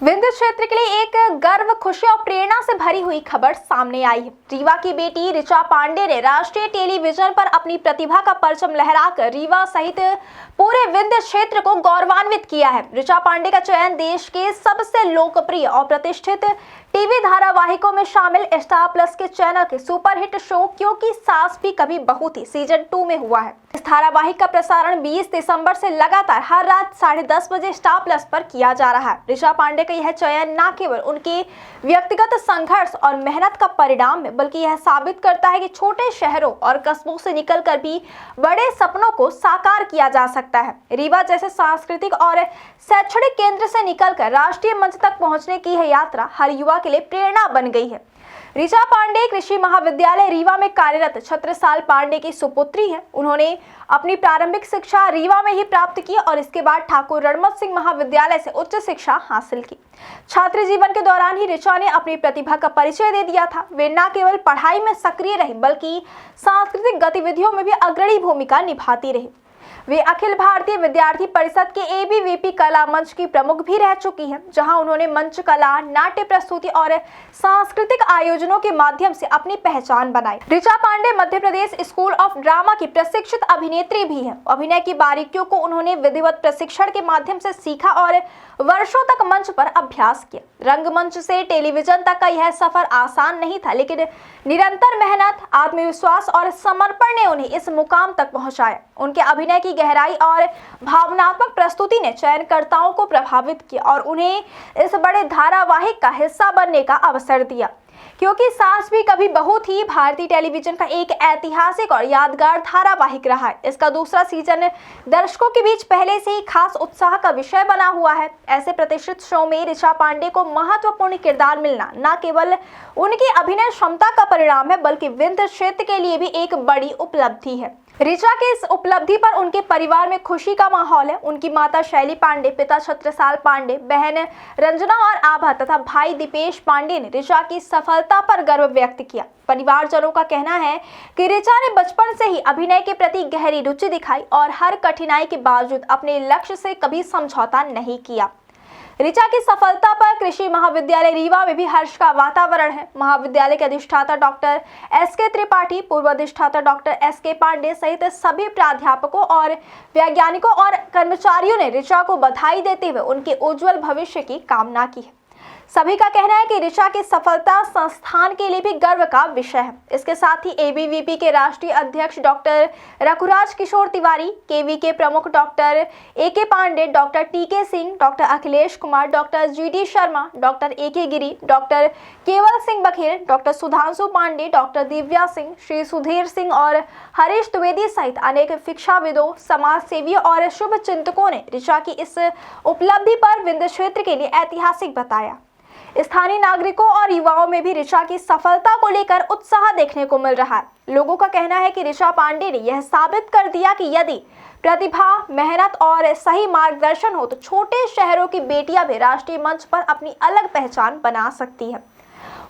विंध्य क्षेत्र के लिए एक गर्व, खुशी और प्रेरणा से भरी हुई खबर सामने आई है। रीवा की बेटी ऋचा पांडे ने राष्ट्रीय टेलीविजन पर अपनी प्रतिभा का परचम लहराकर रीवा सहित पूरे विंध्य क्षेत्र को गौरवान्वित किया है। ऋचा पांडे का चयन देश के सबसे लोकप्रिय और प्रतिष्ठित टीवी धारावाहिकों में शामिल स्टार प्लस के चैनल के सुपरहिट शो क्योंकि सास भी कभी बहू थी सीजन 2 में हुआ है। इस धारावाहिक का प्रसारण 20 दिसंबर से लगातार हर रात 10:30 बजे स्टार प्लस पर किया जा रहा है। ऋचा पांडे का यह चयन न केवल उनके व्यक्तिगत संघर्ष और मेहनत का परिणाम है, बल्कि यह साबित करता है कि छोटे शहरों और कस्बों से निकलकर भी बड़े सपनों को साकार किया जा सकता है। रीवा जैसे सांस्कृतिक और शैक्षणिक केंद्र से निकलकर राष्ट्रीय मंच तक पहुंचने की यह यात्रा हर युवा के लिए प्रेरणा बन गई है। ऋचा पांडे कृषि महाविद्यालय रीवा में कार्यरत छत्रसाल पांडे की सुपुत्री है। उन्होंने अपनी प्रारंभिक शिक्षा रीवा में ही प्राप्त की और इसके बाद ठाकुर रणमत सिंह महाविद्यालय से उच्च शिक्षा हासिल की। छात्र जीवन के दौरान ही ऋचा ने अपनी प्रतिभा का परिचय दे दिया था। वे न केवल पढ़ाई में सक्रिय रही बल्कि सांस्कृतिक गतिविधियों में भी अग्रणी भूमिका निभाती रही। वे अखिल भारतीय विद्यार्थी परिषद के एबीवीपी कला मंच की प्रमुख भी रह चुकी हैं, जहां उन्होंने मंच कला, नाट्य प्रस्तुति और सांस्कृतिक आयोजनों के माध्यम से अपनी पहचान बनाई। Richa Pandey Madhya Pradesh school of drama की प्रशिक्षित अभिनेत्री भी हैं। अभिनय की बारीकियों को उन्होंने विधिवत प्रशिक्षण के माध्यम से सीखा और वर्षों तक मंच पर अभ्यास किया। रंगमंच से टेलीविजन तक का यह सफर आसान नहीं था, लेकिन निरंतर मेहनत, आत्मविश्वास और समर्पण ने उन्हें इस मुकाम तक पहुंचाया। उनके अभिनय की गहराई और भावनात्मक प्रस्तुति ने चयनकर्ताओं को प्रभावित किया और उन्हें इस बड़े धारावाहिक का हिस्सा बनने का अवसर दिया। क्योंकि सास भी कभी बहू थी भारतीय टेलीविजन का एक ऐतिहासिक और यादगार धारावाहिक रहा है। इसका दूसरा सीजन दर्शकों के बीच पहले से ही खास उत्साह का विषय बना हुआ है। ऐसे प्रतिष्ठित शो में ऋचा पांडे को महत्वपूर्ण किरदार मिलना न केवल उनकी अभिनय क्षमता का परिणाम है, बल्कि विंध्य क्षेत्र के लिए भी एक बड़ी उपलब्धि है। ऋचा के इस उपलब्धि पर उनके परिवार में खुशी का माहौल है। उनकी माता शैली पांडे, पिता छत्रसाल पांडे, बहन रंजना और आभा तथा भाई दीपेश पांडे ने ऋचा की सफलता पर गर्व व्यक्त किया। परिवारजनों का कहना है कि ऋचा ने बचपन से ही अभिनय के प्रति गहरी रुचि दिखाई और हर कठिनाई के बावजूद अपने लक्ष्य से कभी समझौता नहीं किया। ऋचा की सफलता पर कृषि महाविद्यालय रीवा में भी हर्ष का वातावरण है। महाविद्यालय के अधिष्ठाता डॉक्टर एसके त्रिपाठी, पूर्व अधिष्ठाता डॉक्टर एसके पांडे सहित सभी प्राध्यापकों और वैज्ञानिकों और कर्मचारियों ने ऋचा को बधाई देते हुए उनके उज्जवल भविष्य की कामना की है। सभी का कहना है कि ऋचा की सफलता संस्थान के लिए भी गर्व का विषय है। इसके साथ ही एबीवीपी के राष्ट्रीय अध्यक्ष डॉक्टर रघुराज किशोर तिवारी, केवी के प्रमुख doctor AK Pande, doctor TK Singh, doctor Akhilesh Kumar, doctor GD Sharma, doctor AK Giri, doctor Kewal Singh Baghel, doctor Sudhanshu Pande, doctor Divya Singh, Shri Sudhir Singh और हरीश द्विवेदी सहित अनेक शिक्षाविदों, समाज सेवियों और शुभ चिंतकों ने ऋचा की इस उपलब्धि पर विंध्य क्षेत्र के लिए ऐतिहासिक बताया। स्थानीय नागरिकों और युवाओं में भी ऋचा की सफलता को लेकर उत्साह देखने को मिल रहा है। लोगों का कहना है कि ऋचा पांडे ने यह साबित कर दिया कि यदि प्रतिभा, मेहनत और सही मार्गदर्शन हो तो छोटे शहरों की बेटियां भी राष्ट्रीय मंच पर अपनी अलग पहचान बना सकती हैं।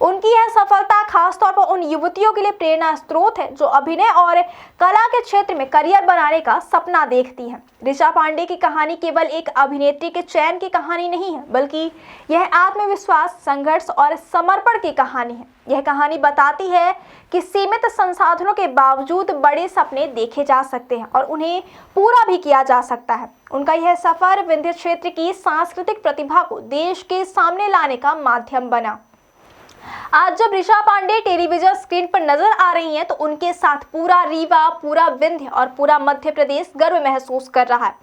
उनकी यह सफलता खासतौर पर उन युवतियों के लिए प्रेरणा स्रोत है जो अभिनय और कला के क्षेत्र में करियर बनाने का सपना देखती हैं। ऋचा पांडे की कहानी केवल एक अभिनेत्री के चयन की कहानी नहीं है, बल्कि यह आत्मविश्वास, संघर्ष और समर्पण की कहानी है। यह कहानी बताती है कि सीमित संसाधनों के बावजूद बड़े सपने देखे जा सकते हैं और उन्हें पूरा भी किया जा सकता है। उनका यह सफर विंध्य क्षेत्र की सांस्कृतिक प्रतिभा को देश के सामने लाने का माध्यम बना। आज जब ऋचा पांडे टेलीविजन स्क्रीन पर नजर आ रही हैं, तो उनके साथ पूरा रीवा, पूरा विंध्य और पूरा मध्य प्रदेश गर्व महसूस कर रहा है।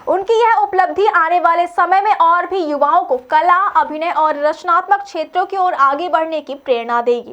उनकी यह उपलब्धि आने वाले समय में और भी युवाओं को कला, अभिनय और रचनात्मक क्षेत्रों की ओर आगे बढ़ने की प्रेरणा देगी।